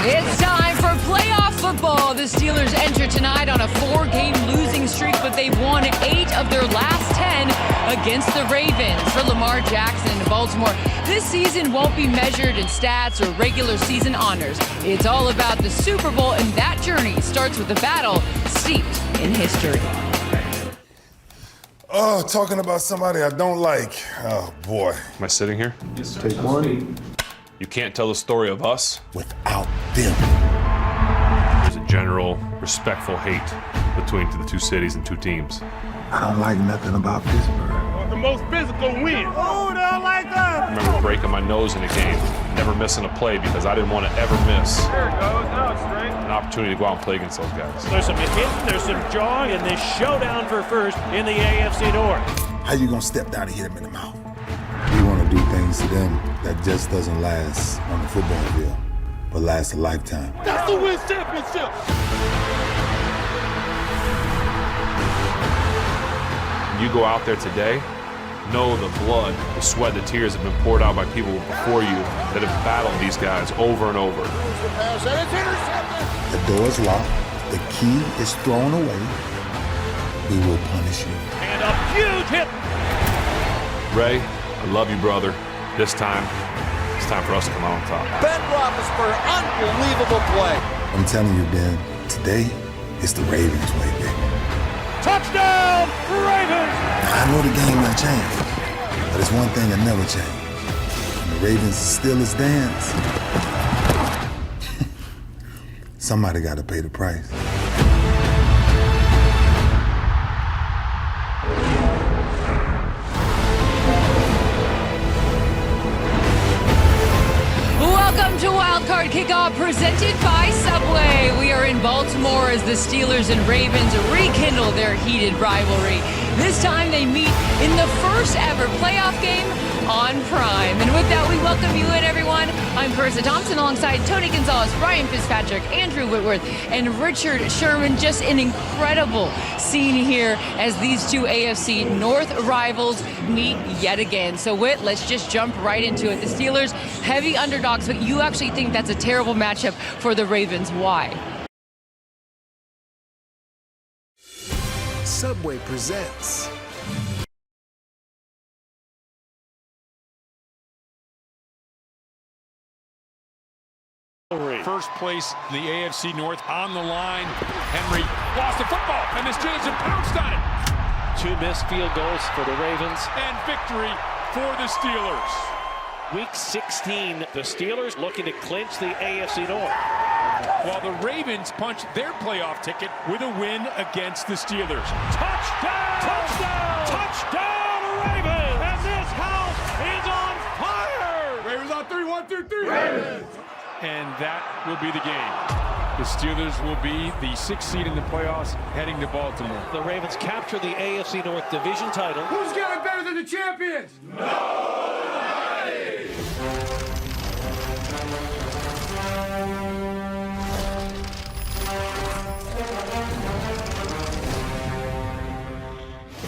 It's time for playoff football. The Steelers enter tonight on a 4-game losing streak, but they've won 8 of their last 10 against the Ravens. For Lamar Jackson in Baltimore, this season won't be measured in stats or regular season honors. It's all about the Super Bowl, and that journey starts with a battle steeped in history. Oh, talking about somebody I don't like. Oh, boy. Am I sitting here? Yes, take one. You can't tell the story of us Without them. There's a general, respectful hate between the two cities and two teams. I don't like nothing about Pittsburgh. The most physical win. Oh, they don't like that. I remember breaking my nose in a game, never missing a play because I didn't want to ever miss There it goes. Now it's straight. an opportunity to go out and play against those guys. There's some hitting, there's some jawing, and this showdown for first in the AFC North. How you gonna step down and hit him in the mouth? We want to do things to them that just doesn't last on the football field, but lasts a lifetime. That's the win championship. You go out there today, know the blood, the sweat, the tears have been poured out by people before you that have battled these guys over and over. The door is locked. The key is thrown away. We will punish you. And a huge hit. Ray, I love you, brother. This time, it's time for us to come out on top. Ben Roethlisberger, unbelievable play. I'm telling you, Ben, today it's the Ravens way, baby. Touchdown, Ravens! I know the game might change, but it's one thing that never changed. When the Ravens still stands, somebody got to pay the price. Welcome to Wildcard Kickoff, presented by Subway. We are in Baltimore as the Steelers and Ravens rekindle their heated rivalry. This time they meet in the first ever playoff game on Prime. And with that, we welcome you in, everyone. I'm Carissa Thompson alongside Tony Gonzalez, Ryan Fitzpatrick, Andrew Whitworth, and Richard Sherman. Just an incredible scene here as these two AFC North rivals meet yet again. So, Whit, let's just jump right into it. The Steelers, heavy underdogs, but you actually think that's a terrible matchup for the Ravens. Why? Subway presents First place in the AFC North on the line. Henry lost the football, and the Steelers have pounced on it. 2 missed field goals for the Ravens. And victory for the Steelers. Week 16, the Steelers looking to clinch the AFC North. While the Ravens punch their playoff ticket with a win against the Steelers. Touchdown! Touchdown! Touchdown, Ravens! And this house is on fire! Ravens on 3, 1, 2, 3. Ravens! And that will be the game. The Steelers will be the 6th seed in the playoffs heading to Baltimore. The Ravens capture the AFC North division title. Who's got it better than the champions?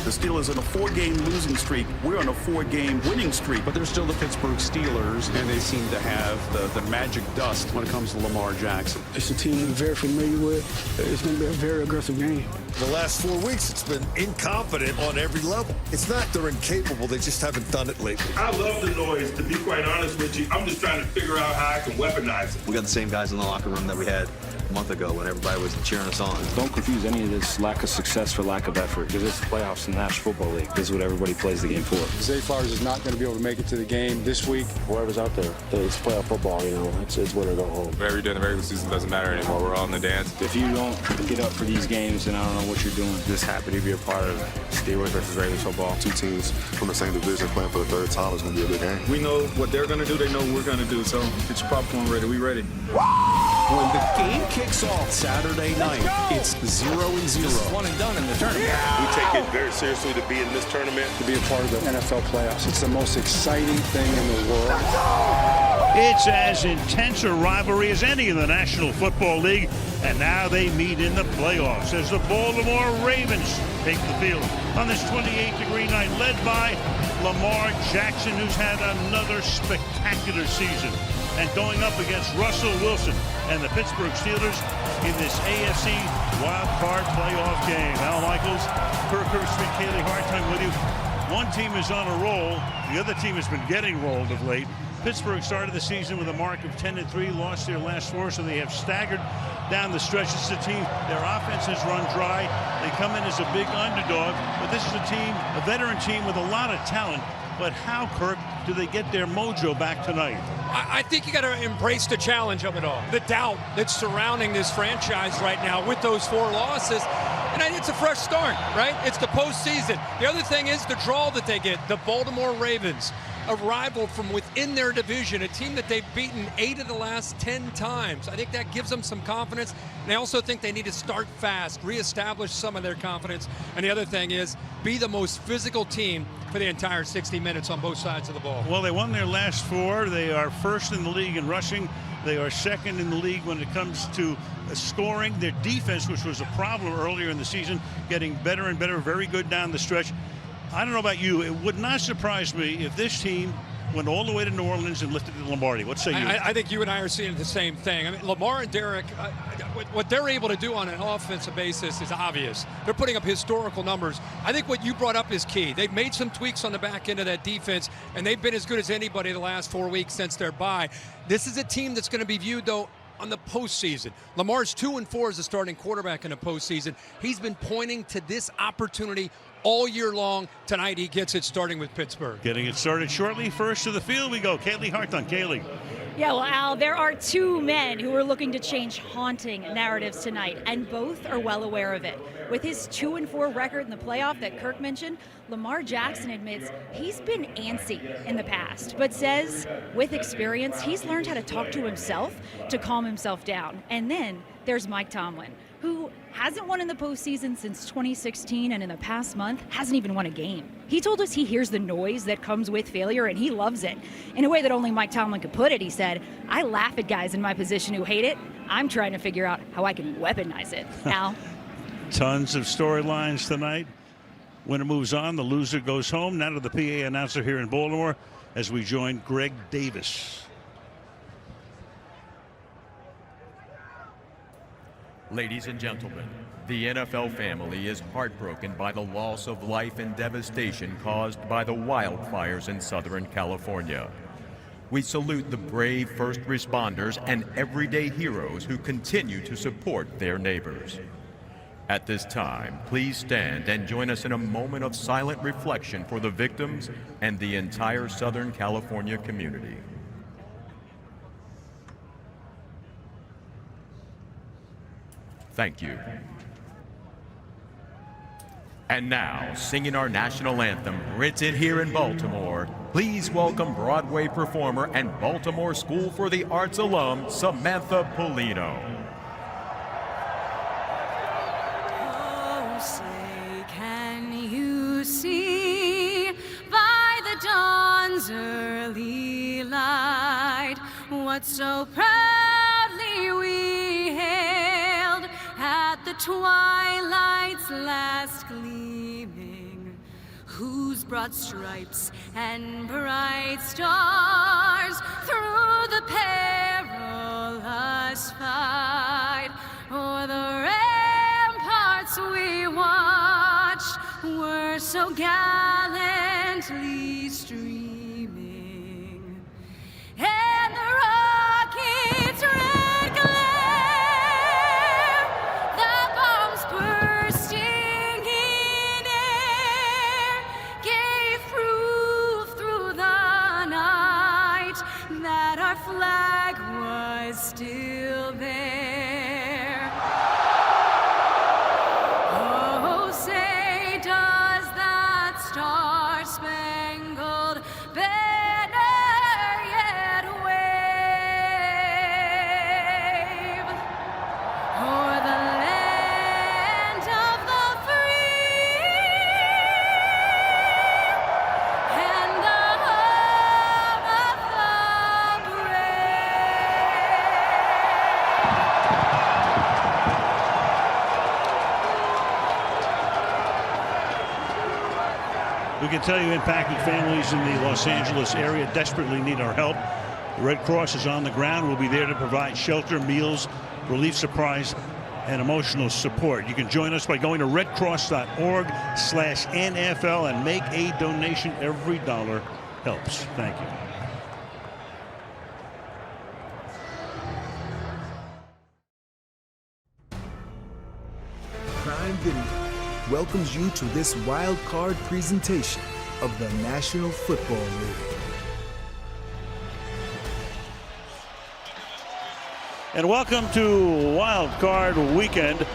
The Steelers on a 4-game losing streak. We're on a 4-game winning streak. But they're still the Pittsburgh Steelers, and they seem to have the magic dust when it comes to Lamar Jackson. It's a team we're very familiar with. It's going to be a very aggressive game. the last 4 weeks. It's been incompetent on every level. It's not they're incapable, they just haven't done it lately. I love the noise, to be quite honest with you. I'm just trying to figure out how I can weaponize it. We got the same guys in the locker room that we had a month ago when everybody was cheering us on. Don't confuse any of this lack of success for lack of effort, because it's the playoffs in the National Football League. This is what everybody plays the game for. Zay Flowers is not going to be able to make it to the game this week. Whoever's out there, it's playoff football, you know. It's win or go home. Whatever during the regular season doesn't matter anymore. We're all in the dance. If you don't get up for these games, then I don't know what you're doing. Just happy to be a part of Steelers versus Ravens football. Two teams from the same division playing for the third time is going to be a big game. We know what they're going to do. They know what we're going to do. So get your popcorn ready. We ready. When the game kicks off Saturday night, it's 0-0. This is one and done in the tournament. We take it very seriously to be in this tournament. To be a part of the NFL playoffs. It's the most exciting thing in the world. It's as intense a rivalry as any in the National Football League, and now they meet in the playoffs as the Baltimore Ravens take the field on this 28-degree night, led by Lamar Jackson, who's had another spectacular season. and going up against Russell Wilson and the Pittsburgh Steelers in this AFC wild card playoff game. Al Michaels, Kirk Herbstreit, Kaylee Hartline with you. One team is on a roll. The other team has been getting rolled of late. Pittsburgh started the season with a mark of 10-3, lost their last 4, so they have staggered down the stretch. This is a team, their offense has run dry. They come in as a big underdog, but this is a team, a veteran team with a lot of talent. But how, Kirk, do they get their mojo back tonight? I think you got to embrace the challenge of it all, the doubt that's surrounding this franchise right now with those 4 losses. And it's a fresh start, right? It's the postseason. The other thing is the draw that they get, the Baltimore Ravens, a rival from within their division, a team that they've beaten 8 of the last 10 times. I think that gives them some confidence. And I also think they need to start fast, reestablish some of their confidence. And the other thing is be the most physical team for the entire 60 minutes on both sides of the ball. Well, they won their last 4. They are first in the league in rushing. They are second in the league when it comes to scoring. Their defense, which was a problem earlier in the season, getting better and better, very good down the stretch. I don't know about you. It would not surprise me if this team went all the way to New Orleans and lifted the Lombardi. What say you? I think you and I are seeing the same thing. I mean, Lamar and Derek, what they're able to do on an offensive basis is obvious. They're putting up historical numbers. I think what you brought up is key. They've made some tweaks on the back end of that defense, and they've been as good as anybody the last 4 weeks since their bye. This is a team that's going to be viewed, though, on the postseason. Lamar's 2-4 as a starting quarterback in the postseason. He's been pointing to this opportunity all year long. Tonight he gets it, starting with Pittsburgh. Getting it started shortly. First to the field we go. Kaylee Hartline. Kaylee. Yeah, well, Al, there are 2 men who are looking to change haunting narratives tonight, and both are well aware of it. With his 2-4 record in the playoff that Kirk mentioned, Lamar Jackson admits he's been antsy in the past, but says with experience, he's learned how to talk to himself to calm himself down. And then there's Mike Tomlin, who hasn't won in the postseason since 2016, and in the past month hasn't even won a game. He told us he hears the noise that comes with failure, and he loves it. In a way that only Mike Tomlin could put it, he said, I laugh at guys in my position who hate it. I'm trying to figure out how I can weaponize it. Al? Tons of storylines tonight. Winner moves on, the loser goes home. Now to the PA announcer here in Baltimore as we join Greg Davis. Ladies and gentlemen, the NFL family is heartbroken by the loss of life and devastation caused by the wildfires in Southern California. We salute the brave first responders and everyday heroes who continue to support their neighbors. At this time, please stand and join us in a moment of silent reflection for the victims and the entire Southern California community. Thank you. And now, singing our national anthem, written here in Baltimore, please welcome Broadway performer and Baltimore School for the Arts alum, Samantha Polino. Oh, say, can you see by the dawn's early light what so proudly we hailed at the twilight's last gleaming, whose broad stripes and bright stars through the perilous fight o'er the ramparts we watched were so gallantly streaming, and the rockets' red glare, the bombs bursting in air, gave proof through the night that our flag was still there. Oh, say, does that star-spangled banner yet wave o'er the land of the free and the home of the We can tell you impacted families in the Los Angeles area desperately need our help. The Red Cross is on the ground. We'll be there to provide shelter, meals, relief supplies, and emotional support. You can join us by going to redcross.org/NFL and make a donation. Every dollar helps. Thank you. Prime Video welcomes you to this wild card presentation of the National Football League. And welcome to Wild Card Weekend,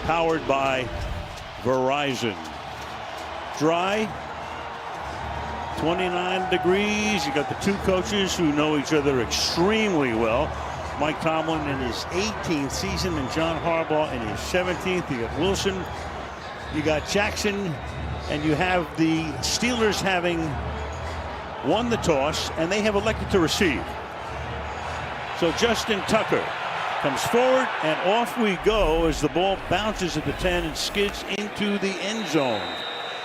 powered by Verizon. Dry, 29 degrees. You got the two coaches who know each other extremely well. Mike Tomlin in his 18th season and John Harbaugh in his 17th. You got Wilson, you got Jackson, and you have the Steelers having won the toss, and they have elected to receive. So Justin Tucker comes forward, and off we go as the ball bounces at the 10 and skids into the end zone.